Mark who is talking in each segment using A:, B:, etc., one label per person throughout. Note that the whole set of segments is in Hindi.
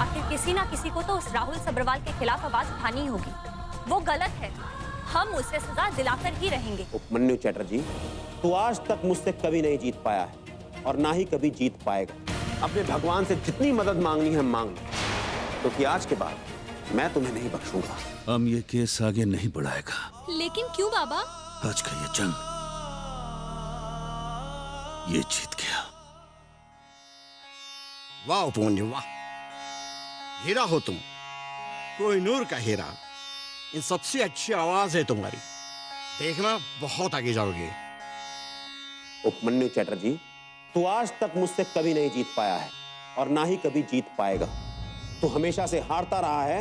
A: आखिर किसी ना किसी को तो उस राहुल सब्रवाल के खिलाफ आवाज उठानी होगी। वो गलत है, हम उसे सजा दिलाकर ही रहेंगे।
B: उपमन्यु चटर्जी, तू आज तक मुझसे कभी नहीं जीत पाया है और ना ही कभी जीत पाएगा। अपने भगवान से जितनी मदद मांगनी है मांग लो, क्योंकि आज के बाद मैं तुम्हें नहीं बख्शूंगा।
C: हम ये केस आगे नहीं बढ़ाएगा।
A: लेकिन क्यों बाबा?
C: आज का ये जंग ये जीत गया।
D: वाह उपमन्यु वाह, हीरा हो तुम, कोहिनूर का हीरा। इन सबसे अच्छी आवाज है तुम्हारी, देखना बहुत आगे जाओगे।
B: उपमन्यु चटर्जी, तू आज तक मुझसे कभी नहीं जीत पाया है और ना ही कभी जीत पाएगा। तू हमेशा से हारता रहा है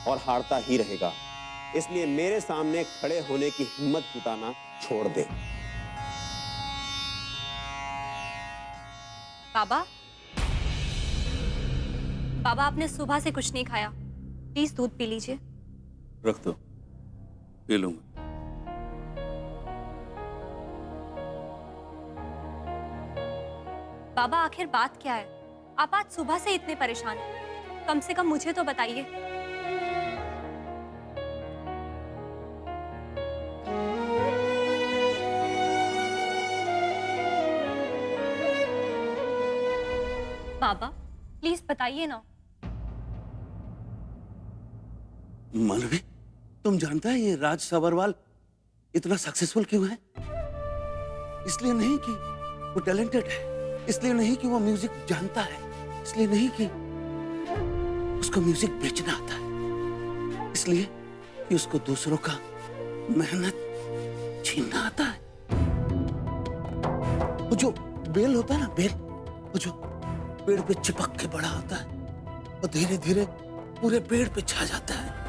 B: और हारता ही रहेगा, इसलिए मेरे सामने खड़े होने की हिम्मत जुटाना छोड़ दे।
A: बाबा, बाबा आपने सुबह से कुछ नहीं खाया, प्लीज दूध पी लीजिए।
C: रख दो, पी लूंगा।
A: बाबा आखिर बात क्या है? आप आज सुबह से इतने परेशान हैं, कम से कम मुझे तो बताइए। बाबा प्लीज बताइए ना।
C: मालवी, तुम जानता है ये राज सब्रवाल इतना सक्सेसफुल क्यों है? इसलिए नहीं कि वो टैलेंटेड है, इसलिए नहीं कि वो म्यूजिक जानता है, इसलिए नहीं कि उसको म्यूजिक बेचना आता है, इसलिए कि उसको दूसरों का मेहनत छीनना आता है। वो जो बेल होता है ना, बेल, वो जो पेड़ पे चिपक के बड़ा होता है और धीरे धीरे पूरे पेड़ पे छा जाता है,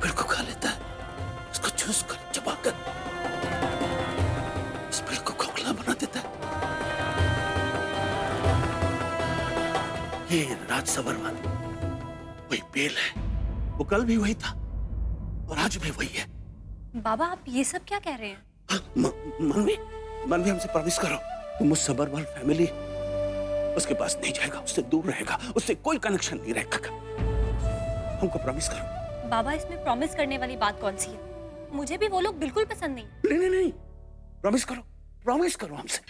C: पेड़ को खा लेता है, उसको चूस कर चबाकर उस पेड़ को खोखला बना देता है। ये राज सब्रवाल वही बेल है, वो कल भी वही था और आज भी वही है।
A: बाबा आप ये सब क्या कह रहे हैं?
C: मनवी हमसे प्रॉमिस करो, तुम उस सब्रवाल फैमिली उसके पास नहीं जाएगा, उससे दूर रहेगा, उससे कोई कनेक्शन नहीं रहेगा। हमको प्रॉमिस करो।
A: बाबा इसमें प्रॉमिस करने वाली बात कौन सी है? मुझे भी वो लोग बिल्कुल पसंद नहीं।
C: नहीं, प्रॉमिस करो हमसे।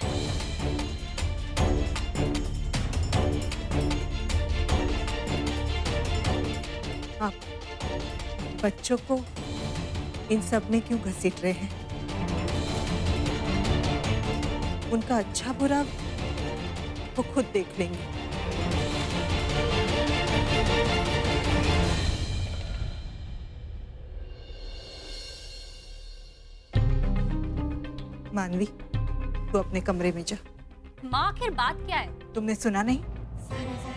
E: आप बच्चों को इन सब में क्यों घसीट रहे हैं? उनका अच्छा बुरा वो खुद देख लेंगे। मानवी, तू अपने कमरे में जा।
A: माँ आखिर बात क्या है?
E: तुमने सुना नहीं?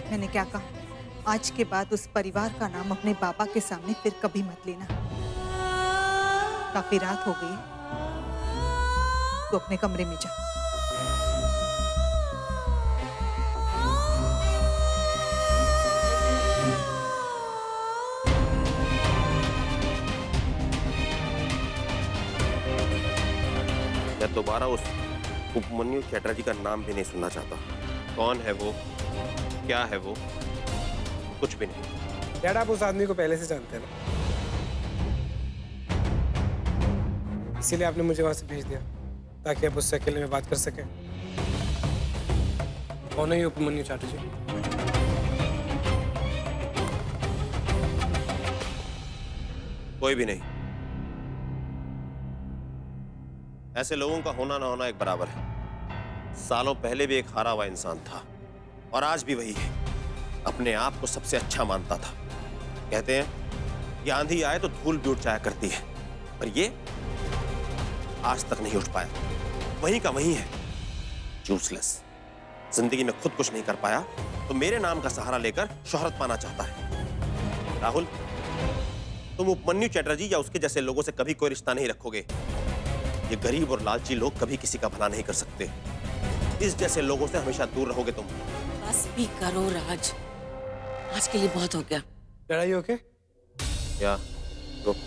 E: मैंने क्या कहा? आज के बाद उस परिवार का नाम अपने बाबा के सामने फिर कभी मत लेना। काफी रात हो गई है, तू अपने कमरे में जा।
B: मैं दोबारा उस उपमन्यु चटर्जी का नाम भी नहीं सुनना चाहता। कौन है वो, क्या है वो, कुछ भी नहीं।
F: डैड, आप उस आदमी को पहले से जानते हैं ना, इसीलिए आपने मुझे वहां से भेज दिया ताकि आप उससे अकेले में बात कर सकें। कौन है ये उपमन्यु चटर्जी?
B: कोई भी नहीं। ऐसे लोगों का होना ना होना एक बराबर है। सालों पहले भी एक हारा हुआ इंसान था और आज भी वही है। अपने आप को सबसे अच्छा मानता था। कहते हैं ये आंधी आए तो धूल भी उठ जाया करती है, पर ये आज तक नहीं उठ पाया। वहीं का वहीं है, यूजलेस। जिंदगी में खुद कुछ नहीं कर पाया तो मेरे नाम का सहारा लेकर शोहरत पाना चाहता है। राहुल, तुम उपमन्यु चटर्जी या उसके जैसे लोगों से कभी कोई रिश्ता नहीं रखोगे। ये गरीब और लालची लोग कभी किसी का भला नहीं कर सकते। इस जैसे लोगों से हमेशा दूर रहोगे तुम।
G: बस भी करो राज, आज के लिए बहुत हो गया।
F: लड़ाई ओके?
B: या रुक।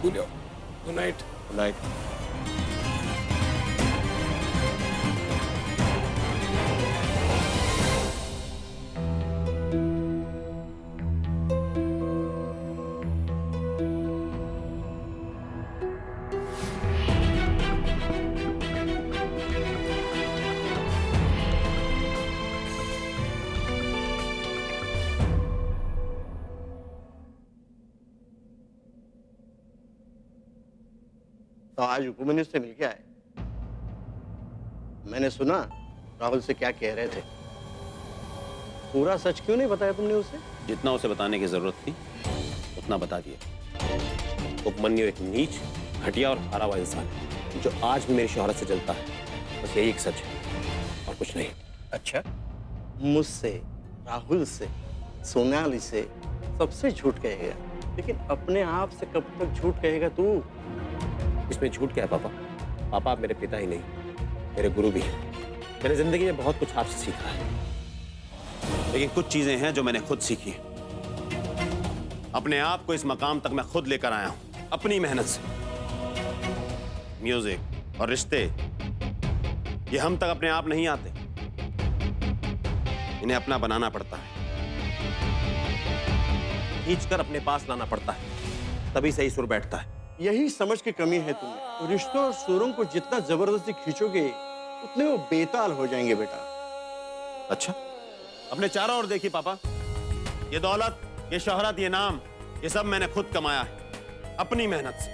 F: Good night.
B: Good night.
D: तो आज उपमन्यु से मिलके आए। मैंने सुना राहुल से क्या कह रहे थे। पूरा सच क्यों नहीं बताया तुमने उसे?
B: जितना उसे बताने की जरूरत थी उतना बता दिया। उपमन्यु एक नीच, घटिया और हारा हुआ इंसान है जो आज भी मेरी शोहरत से जलता है। बस यही एक सच है और कुछ नहीं।
D: अच्छा, मुझसे, राहुल से, सोनाली से सबसे झूठ कहेगा, लेकिन अपने आप से कब तक झूठ कहेगा तू?
B: इसमें झूठ क्या है पापा? पापा आप मेरे पिता ही नहीं, मेरे गुरु भी हैं। मैंने जिंदगी में बहुत कुछ आपसे सीखा है, लेकिन कुछ चीजें हैं जो मैंने खुद सीखी हैं। अपने आप को इस मकाम तक मैं खुद लेकर आया हूं, अपनी मेहनत से। म्यूजिक और रिश्ते ये हम तक अपने आप नहीं आते, इन्हें अपना बनाना पड़ता है, खींचकर अपने पास लाना पड़ता है, तभी सही सुर बैठता है।
D: यही समझ की कमी है तुम्हें। रिश्तों और सुरों को जितना जबरदस्ती खींचोगे उतने वो बेताल हो जाएंगे बेटा।
B: अच्छा, अपने चारों ओर देखिए पापा, ये दौलत, ये शोहरत, ये नाम, ये सब मैंने खुद कमाया है अपनी मेहनत से।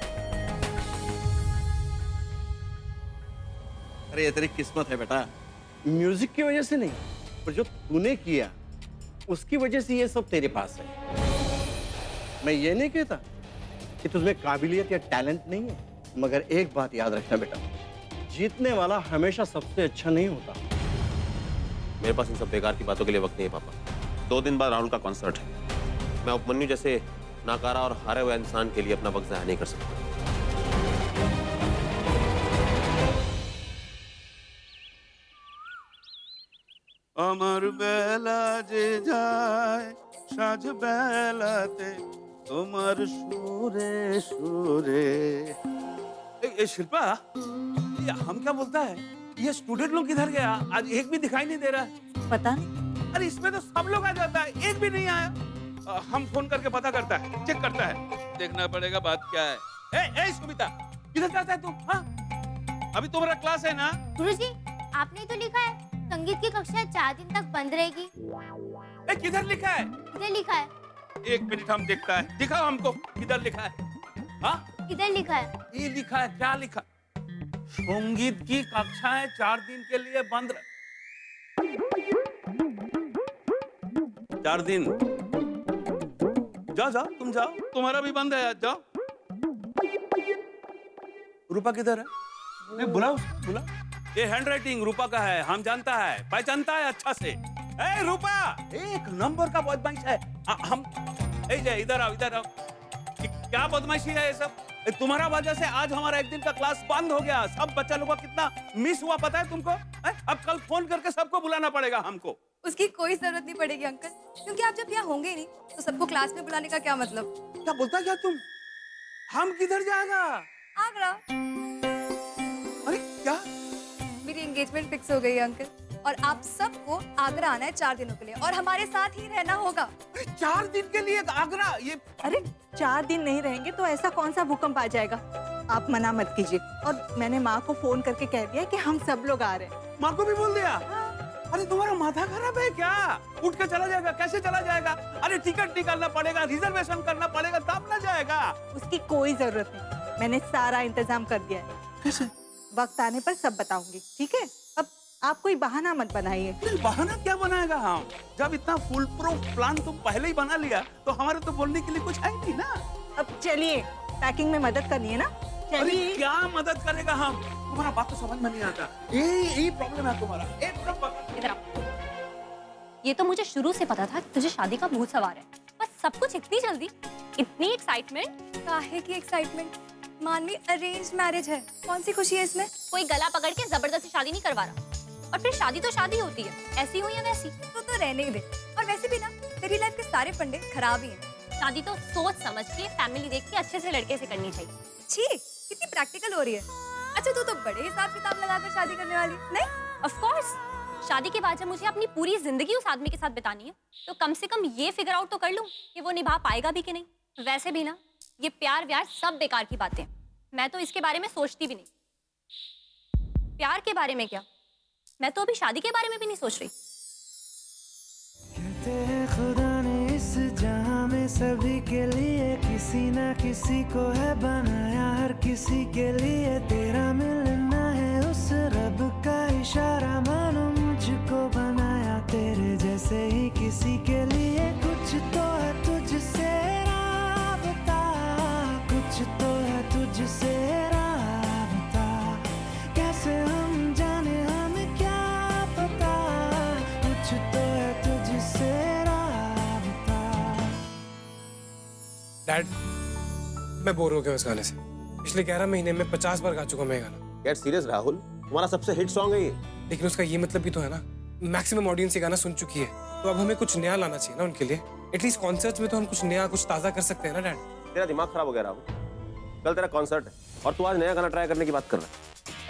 D: अरे ये तेरी किस्मत है बेटा, म्यूजिक की वजह से नहीं, पर जो तूने किया उसकी वजह से ये सब तेरे पास है। मैं ये नहीं कहता कि तुझमें काबिलियत या टैलेंट नहीं है, मगर एक बात याद रखना बेटा, जीतने वाला हमेशा सबसे अच्छा नहीं होता।
B: मेरे पास इन सब बेकार की बातों के लिए वक्त नहीं है पापा। 2 दिन बाद राहुल का कॉन्सर्ट है। मैं उपमन्यु जैसे नाकारा और हारे हुए इंसान के लिए अपना वक्त ज़ाया नहीं कर सकता।
C: আমার বেলা যে যায় সাজ বেলাতে তোমার সুরে সুরে। ए शिल्पा, ये हम क्या बोलता है? ये स्टूडेंट लोग किधर गया? आज एक भी दिखाई नहीं दे रहा है।
E: पता नहीं।
C: अरे इसमें तो सब लोग आ जाता है, एक भी नहीं आया। हम फोन करके पता करता है, चेक करता है, देखना पड़ेगा बात क्या है। ए सुमिता, किधर जाता है तू? हाँ, अभी तुम्हारा क्लास है ना?
H: गुरुजी, आपने तो लिखा है संगीत की कक्षा 4 दिन तक बंद रहेगी।
C: ए किधर लिखा है?
H: इधर लिखा है।
C: 1 मिनट हम देखता है, दिखाओ हमको किधर लिखा है। हाँ,
H: इधर लिखा है।
C: ये लिखा है, क्या लिखा? संगीत की कक्षाएं 4 दिन के लिए बंद। 4 दिन? जाओ जाओ, तुम जाओ, तुम्हारा भी बंद है आज, जाओ। रूपा किधर है? नहीं, बुलाओ बुला। ये हैंड राइटिंग रूपा का है, हम जानता है, पहचानता है अच्छा से। ए रूपा, 1 नंबर का बदमाश है। हम इधर आओ, इधर आओ। क्या बदमाशी है ये सब? तुम्हारा वजह से आज हमारा 1 दिन का क्लास बंद हो गया। सब बच्चा लोगों का कितना मिस हुआ पता है तुमको? अब कल फोन करके सबको बुलाना पड़ेगा हमको।
I: उसकी कोई जरूरत नहीं पड़ेगी अंकल, क्योंकि आप जब यहाँ होंगे ही नहीं तो सबको क्लास में बुलाने का क्या मतलब?
C: क्या बोलता क्या तुम? हम किधर जाएगा?
I: आगरा।
C: अरे क्या?
I: मेरी एंगेजमेंट फिक्स हो गई है अंकल, और आप सबको आगरा आना है 4 दिनों के लिए, और हमारे साथ ही रहना होगा।
C: अरे 4 दिन के लिए आगरा? ये
E: अरे 4 दिन नहीं रहेंगे तो ऐसा कौन सा भूकंप आ जाएगा? आप मना मत कीजिए। और मैंने माँ को फोन करके कह दिया कि हम सब लोग आ रहे हैं।
C: माँ को भी बोल दिया? अरे तुम्हारा माथा खराब है क्या? उठ के चला जाएगा? कैसे चला जाएगा? अरे टिकट निकालना पड़ेगा, रिजर्वेशन करना पड़ेगा, तब ना जाएगा।
E: उसकी कोई जरूरत नहीं, मैंने सारा इंतजाम कर दिया है।
C: कैसे?
E: वक्त आने पर सब बताऊंगी, ठीक है? अब आप कोई बहाना मत बनाइए।
C: बहाना क्या बनाएगा हम? जब इतना फुल प्रूफ प्लान तुम पहले ही बना लिया तो हमारे तो बोलने के लिए कुछ है नहीं ना।
E: अब चलिए, पैकिंग में मदद करनी है ना?
C: अरे क्या मदद करेगा हम? तुम्हारा बात तो समझ में नहीं आता। यही प्रॉब्लम है तुम्हारा।
A: इधर आओ। ये तो मुझे शुरू से पता था कि तुझे शादी का भूत सवार है, बस सब कुछ इतनी जल्दी, इतनी एक्साइटमेंट।
I: काहे की एक्साइटमेंट? मानवी अरेंज मैरिज है, कौन सी खुशी है इसमें?
A: कोई गला पकड़ के जबरदस्ती शादी नहीं करवा रहा। और फिर शादी तो शादी होती है, ऐसी हो या वैसी।
I: तो रहने ही दे। और वैसे भी ना, तेरी लाइफ के सारे फंडे खराब ही हैं।
A: शादी तो सोच समझ के, फैमिली देख के अच्छे से लड़के से करनी चाहिए।
I: छी, कितनी प्रैक्टिकल हो रही है। अच्छा, तू तो बड़े हिसाब किताब लगाकर शादी करने वाली नहीं?
A: ऑफ कोर्स, शादी के बाद जब मुझे अपनी पूरी जिंदगी उस आदमी के साथ बितानी है, तो कम से कम ये फिगर आउट तो कर लूं कि वो निभा पाएगा भी कि नहीं। वैसे भी ना, ये प्यार व्यार सब बेकार की बातें, मैं तो इसके बारे में सोचती भी नहीं। प्यार के बारे में क्या, मैं तो अभी शादी के बारे में भी नहीं सोच रही।
J: खुदा ने इस जहां में सभी के लिए किसी ना किसी को है बनाया, हर किसी के लिए तेरा मिलना है उस रब का इशारा, मानो मुझको बनाया तेरे जैसे ही किसी के लिए। कुछ तो है तुझसे राबता, कुछ तो है तुझसे राबता, कैसे हम जाने हमें क्या पता, कुछ तो है तुझसे राबता।
F: डैड, मैं बोर हो गया उस गाने से। पिछले 11 महीने में 50 बार गा चुका मैं ये गाना।
B: गेट सीरियस राहुल, तुम्हारा सबसे हिट सॉन्ग है ये।
F: लेकिन उसका ये मतलब भी तो है ना, मैक्सिमम ऑडियंस ये गाना सुन चुकी है, तो अब हमें कुछ नया लाना चाहिए ना उनके लिए। एटलीस्ट कॉन्सर्ट्स में तो हम कुछ नया, कुछ ताजा कर सकते हैं ना डैड।
B: तेरा दिमाग खराब हो गया राहुल, कल तेरा कॉन्सर्ट है और तू आज नया गाना ट्राई करने की बात कर रहा है।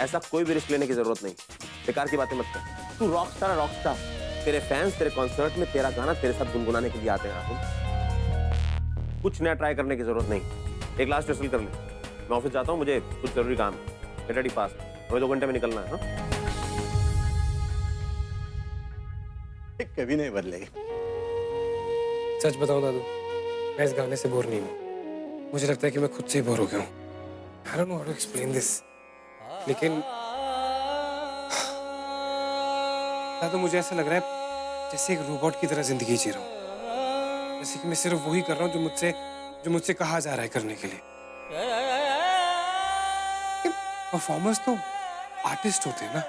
B: ऐसा कोई भी रिस्क लेने की जरूरत नहीं, बेकार की बातें मत कर। तू रॉक स्टार है, रॉक स्टार। तेरे फैंस तेरे कॉन्सर्ट में तेरा गाना तेरे साथ गुनगुनाने के लिए आते हैं राहुल। कुछ नया ट्राई करने की जरूरत नहीं। एक लास्ट रिहर्सल कर ले, मैं ऑफिस जाता हूँ, मुझे कुछ जरूरी काम है। गेट रेडी फास्ट, हमें 2 घंटे में निकलना है। हाँ?
D: कभी नहीं बदलेगी।
F: सच बताऊं दादू, मैं इस गाने से बोर नहीं हूँ। मुझे लगता है कि मैं खुद से ही बोर हो गया हूँ। I don't know how to explain this. लेकिन दादू मुझे ऐसा लग रहा है जैसे एक रोबोट की तरह जिंदगी जी रहा हूँ, जैसे कि मैं सिर्फ वही कर रहा हूँ जो मुझसे कहा जा रहा है करने के लिए। परफॉर्मर्स तो आर्टिस्ट होते हैं ना,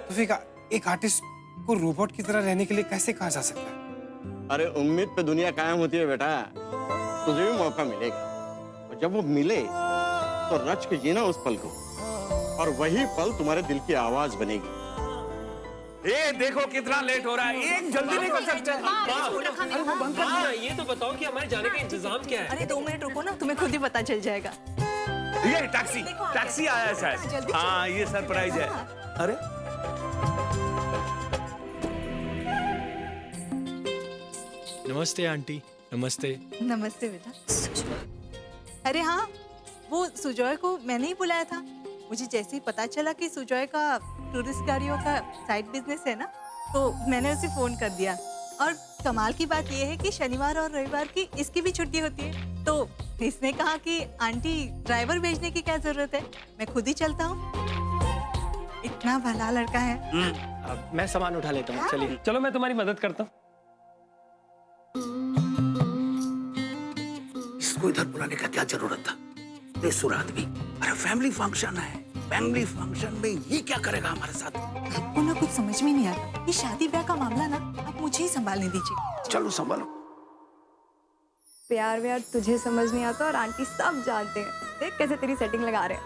F: तो फिर एक आर्टिस्ट को रोबोट की तरह रहने के लिए कैसे कहा जा सकता है?
D: अरे उम्मीद पे दुनिया कायम होती है बेटा, तुझे भी मौका मिलेगा और जब वो मिले तो रच के जीना उस पल को, और वही पल तुम्हारे दिल की आवाज बनेगी।
K: ये देखो कितना लेट हो रहा है, एक जल्दी नहीं कर सकते?
F: अरे वो बंद कर दिया।
K: ये तो बताओ कि हमारे जाने का इंतजाम क्या है?
E: अरे 2 मिनट रुको ना, तुम्हें खुद ही पता चल जाएगा।
K: ये टैक्सी आया है शायद। हाँ, ये सरप्राइज है। अरे
J: नमस्ते आंटी। नमस्ते।
E: नमस्ते बेटा। अरे हाँ, वो सुजॉय को मैंने ही बुलाया था। मुझे जैसे ही पता चला कि सुजॉय का टूरिस्ट गाड़ियों का साइड बिजनेस है ना, तो मैंने उसे फोन कर दिया। और कमाल की बात यह है कि शनिवार और रविवार की इसकी भी छुट्टी होती है, तो इसने कहा कि आंटी ड्राइवर भेजने की क्या जरूरत है, मैं खुद ही चलता हूँ। इतना भला लड़का है।
J: अब मैं सामान उठा लेता हूँ, चलिए।
K: चलो मैं तुम्हारी मदद करता हूँ।
C: इसको इधर बुलाने का क्या जरूरत था? बेसुरा आदमी। अरे फैमिली फंक्शन है, फैमिली फंक्शन में ये क्या करेगा हमारे साथ?
E: आपको ना कुछ समझ में नहीं आता। ये शादी ब्याह का मामला ना आप मुझे ही संभालने दीजिए।
C: चलो संभालो।
I: प्यार व्यार तुझे समझ नहीं आता और आंटी सब जानते हैं। देख कैसे तेरी सेटिंग लगा रहे हैं।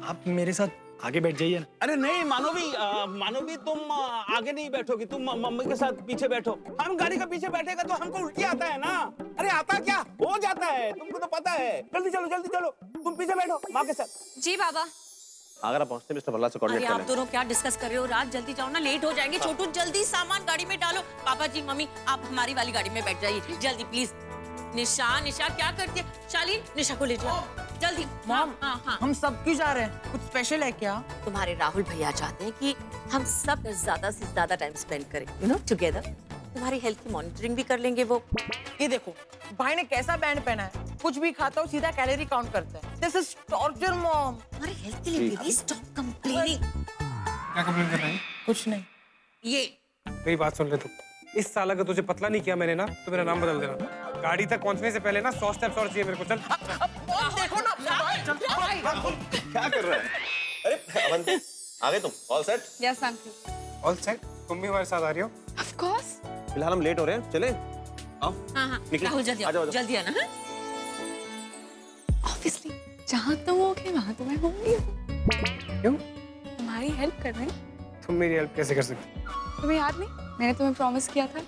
J: आप मेरे साथ आगे बैठ जाइए ना।
L: अरे नहीं मानवी तुम आगे नहीं बैठोगी, तुम मम्मी के साथ पीछे बैठो। हम गाड़ी का पीछे बैठेगा तो हमको उल्टी आता है ना। अरे आता क्या, हो जाता है, तुमको तो पता है। जल्दी चलो, तुम पीछे बैठो माँ के साथ।
A: जी बाबा।
B: आगरा पहुंचते मिस्टर भल्ला से कोऑर्डिनेट
G: अरे
B: कर
G: आप दोनों क्या डिस्कस कर रहे हो? राज जल्दी जाओ ना, लेट हो जाएंगे। छोटू जल्दी सामान गाड़ी में डालो। पापा जी मम्मी आप हमारी वाली गाड़ी में बैठ जाइए जल्दी प्लीज। निशा क्या करती है? शालीन निशा को ले जाओ जल्दी।
M: मॉम,
G: हाँ।
M: हम सब क्यों जा रहे हैं? कुछ स्पेशल है क्या?
G: तुम्हारे राहुल भैया चाहते हैं कि हम सब ज्यादा से ज्यादा टाइम स्पेंड करें, यू नो, टुगेदर। तुम्हारी हेल्थ की मॉनिटरिंग भी कर लेंगे वो।
M: ये देखो भाई ने कैसा बैंड पहना है, कुछ भी खाता हो सीधा कैलोरी काउंट करता है। This is torture mom.
G: हमारे हेल्थ के लिए बेबी स्टॉप कंप्लेनिंग।
F: क्या कंप्लेन कर रहा है?
M: कुछ नहीं।
G: ये
F: मेरी बात सुन ले तू। इस साल अगर तुझे पतला नहीं किया मैंने ना, तो मेरा नाम बदल देना। गाड़ी तक पहुंचने से पहले ना 100 स्टेप्स और चाहिए मेरे को। चल
M: देखो ना
B: क्या कर रहा है? अरे अवंती, आ गए तुम? All set?
I: Yes uncle.
F: All set. तुम भी हमारे साथ आ रही हो?
I: Of course.
B: फिलहाल हम लेट हो रहे हैं, चले? आओ।
G: हाँ
B: निकलो।
G: राहुल जल्दी
B: आ जाओ,
G: आओ, जल्दी आना।
I: ऑब्वियसली जहाँ तुम होगे वहाँ तो मैं होंगी।
F: क्यों?
I: तुम्हारी हेल्प कर रहे हैं।
F: तुम मेरी हेल्प कैसे कर सकती?
I: तुम्हें याद नहीं, मैंने तुम्हें प्रॉमिस किया था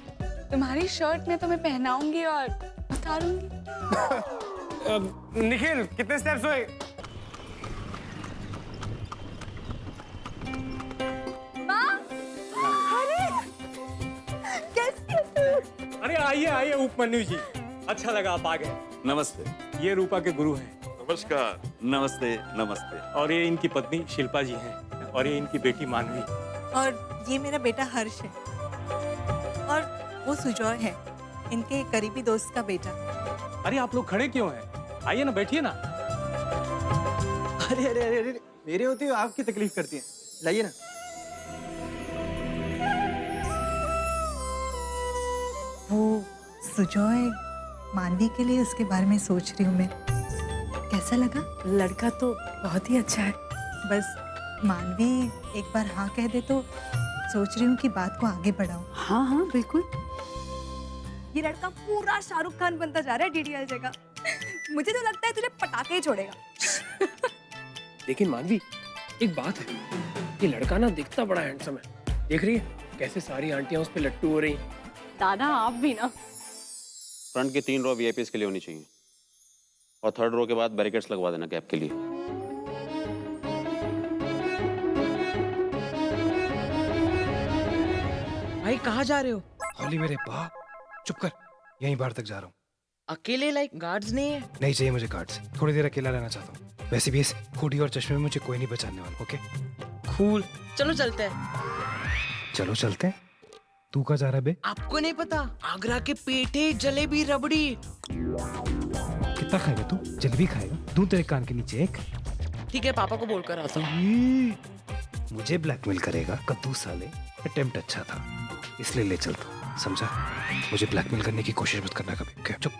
I: तुम्हारी शर्ट में तुम्हें पहनाऊंगी और उतारूंगी।
F: निखिल कितने स्टेप्स हुए?
K: अरे आइए उपमन्यु जी, अच्छा लगा आप आ गए।
L: नमस्ते।
K: ये रूपा के गुरु हैं
L: नमस्कार। नमस्ते।
K: और ये इनकी पत्नी शिल्पा जी हैं और ये इनकी बेटी मानवी।
E: और ये मेरा बेटा हर्ष है। और वो सुजॉय है, इनके करीबी दोस्त का बेटा।
F: अरे आप लोग खड़े क्यों हैं? आइए ना, बैठिए ना।
L: अरे अरे अरे अरे, मेरे होते हुए आपकी तकलीफ करती हैं। लाइए ना।
E: वो सुजॉय, मानवी के लिए उसके बारे में सोच रही हूँ मैं। कैसा लगा?
I: लड़का तो बहुत ही अच्छा है।
E: बस मानवी एक बार हाँ कह दे तो सोच रही हूँ कि बात को आगे बढ़ाऊं।
I: हाँ हाँ बिल्कुल। ये लड़का पूरा शाहरुख खान बनता जा रहा है डीडीएल जगह। मुझे तो लगता है तुझे पटाखे ही छोड़ेगा।
F: लेकिन मानवी, एक बात है, ये लड़का ना दिखता बड़ा हैंडसम है। देख रही है कैसे सारी आंटियां उस पे लट्टू हो रही।
A: दादा आप भी ना।
N: फ्रंट के 3 रो वीआईपीज के लिए होनी चाहिए और 3rd रो के बाद बैरिकेड्स लगवा देना कैब के लिए।
M: भाई कहाँ जा रहे हो?
F: हॉली मेरे बाप, चुप कर, यहीं बाहर तक जा रहा हूँ।
M: अकेले? लाइक गार्ड्स नहीं है?
F: नहीं चाहिए मुझे गार्ड्स, थोड़ी देर अकेला रहना चाहता हूँ। वैसे भी इस हुडी और चश्मे में मुझे कोई नहीं बचाने वाला। ओके
M: कूल, चलो चलते हैं।
F: चलो चलते हैं। तू कहाँ जा रहा है बे?
M: आपको नहीं पता, आगरा के पेठे, जलेबी, रबड़ी।
F: कितना खाएगा तू? जलेबी खाएगा? दूं तेरे कान के नीचे एक?
M: ठीक है, पापा को बोलकर आता हूँ।
F: मुझे ब्लैकमेल करेगा कद्दू साले। अटेम्प्ट अच्छा था इसलिए ले चलता हूँ, समझा? मुझे ब्लैकमेल करने की कोशिश मत करना कभी। ओके चुप।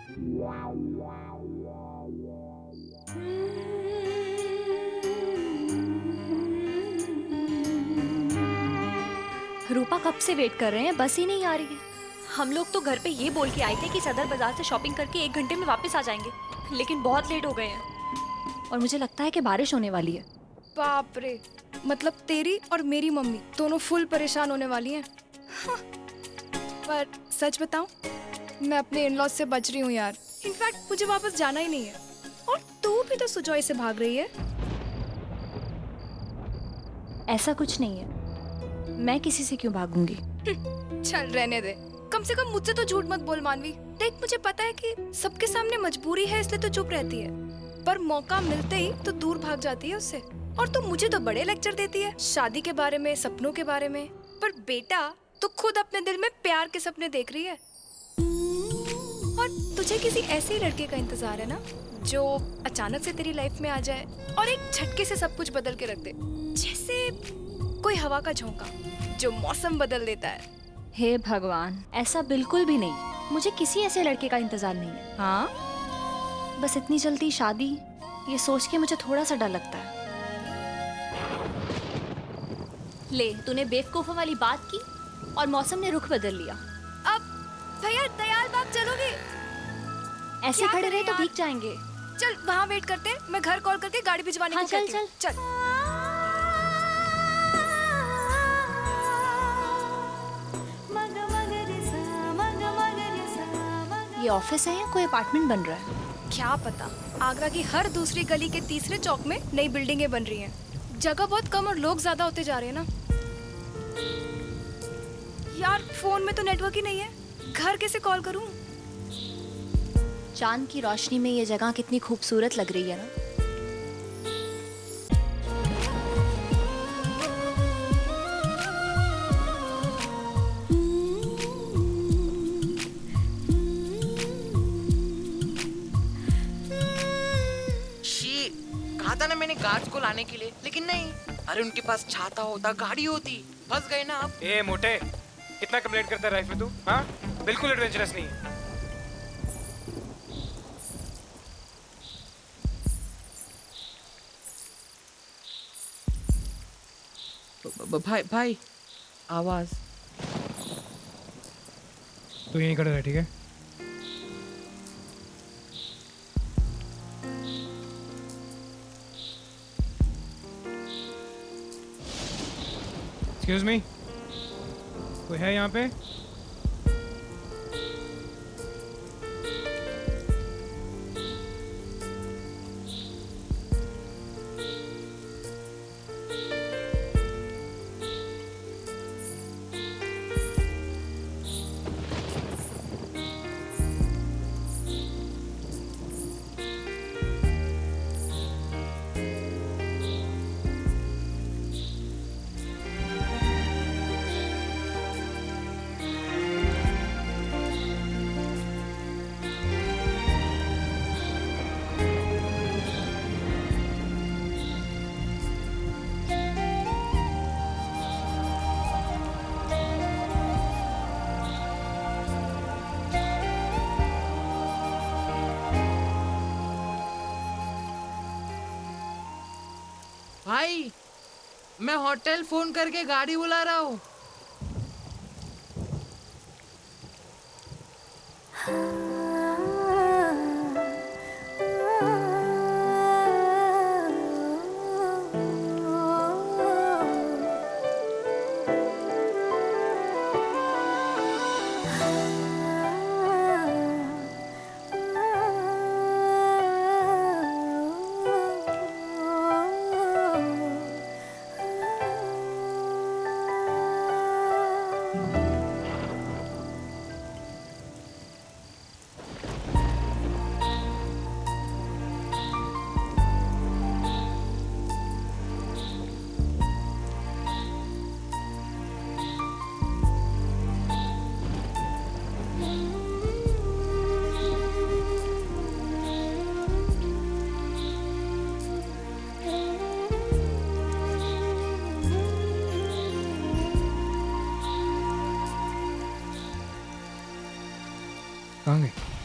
A: रूपा कब से वेट कर रहे हैं, बस ही नहीं आ रही है। हम लोग तो घर पे ये बोल के आए थे कि सदर बाजार से शॉपिंग करके 1 घंटे में वापस आ जाएंगे, लेकिन बहुत लेट हो गए हैं और मुझे लगता है कि बारिश होने वाली है।
I: बाप रे, मतलब तेरी और मेरी मम्मी दोनों फुल परेशान होने वाली हैं। हाँ। पर सच बताऊं, मैं अपने इन-लॉज से बच रही हूँ यार। इनफैक्ट मुझे वापस जाना ही नहीं है। और तू भी तो सुजॉय से भाग रही है।
A: ऐसा कुछ नहीं है, मैं किसी से क्यों भागूंगी।
I: चल रहने दे, कम से कम मुझसे तो झूठ मत बोल मानवी। देख मुझे पता है कि सबके सामने मजबूरी है इसलिए तो चुप रहती है, पर मौका मिलते ही तो दूर भाग जाती है उससे। और तू मुझे तो बड़े लेक्चर देती है शादी के बारे में, सपनों के बारे में, पर बेटा तू खुद अपने दिल में प्यार के सपने देख रही है। और तुझे किसी ऐसे ही लड़के का इंतजार है ना, जो अचानक से तेरी लाइफ में आ जाए और एक झटके से सब कुछ बदल के रख दे, जैसे कोई हवा का झोंका जो मौसम बदल देता है।
A: हे भगवान, ऐसा बिल्कुल भी नहीं। मुझे किसी ऐसे लड़के का इंतजार नहीं है।
I: हाँ,
A: बस इतनी जल्दी शादी, ये सोच के मुझे थोड़ा सा डर लगता है। ले, तूने बेवकूफों वाली बात की और मौसम ने रुख बदल लिया।
I: अब भैया दयाल बाग चलोगे?
A: ऐसे खड़े रहे तो भीग जाएंगे।
I: चल वहाँ वेट करते हैं, मैं घर कॉल करके गाड़ी भिजवाने
A: हाँ,
I: को
A: चल
I: कहती हूँ। चल।
A: ये ऑफिस है या कोई अपार्टमेंट बन रहा है?
I: क्या पता, आगरा की हर दूसरी गली के तीसरे चौक में नई बिल्डिंगें बन रही हैं। जगह बहुत कम और लोग ज्यादा होते जा रहे हैं ना। यार फोन में तो नेटवर्क ही नहीं है, घर कैसे कॉल करूं?
A: चांद की रोशनी में ये जगह कितनी खूबसूरत लग रही है ना।
M: कहा था ना मैंने गार्ड्स को लाने के लिए, लेकिन नहीं। अरे उनके पास छाता होता, गाड़ी होती, फंस गए ना आप।
F: ए मोटे, कितना कंप्लेंट करता है लाइफ में तू? हाँ, बिल्कुल एडवेंचरस नहीं है।
M: भाई भाई, आवाज।
F: तू यहीं खड़ा रह, ठीक है? एक्सक्यूज मी, कोई है यहाँ पे?
M: मैं होटल फोन करके गाड़ी बुला रहा हूँ।
F: कहाँ गए?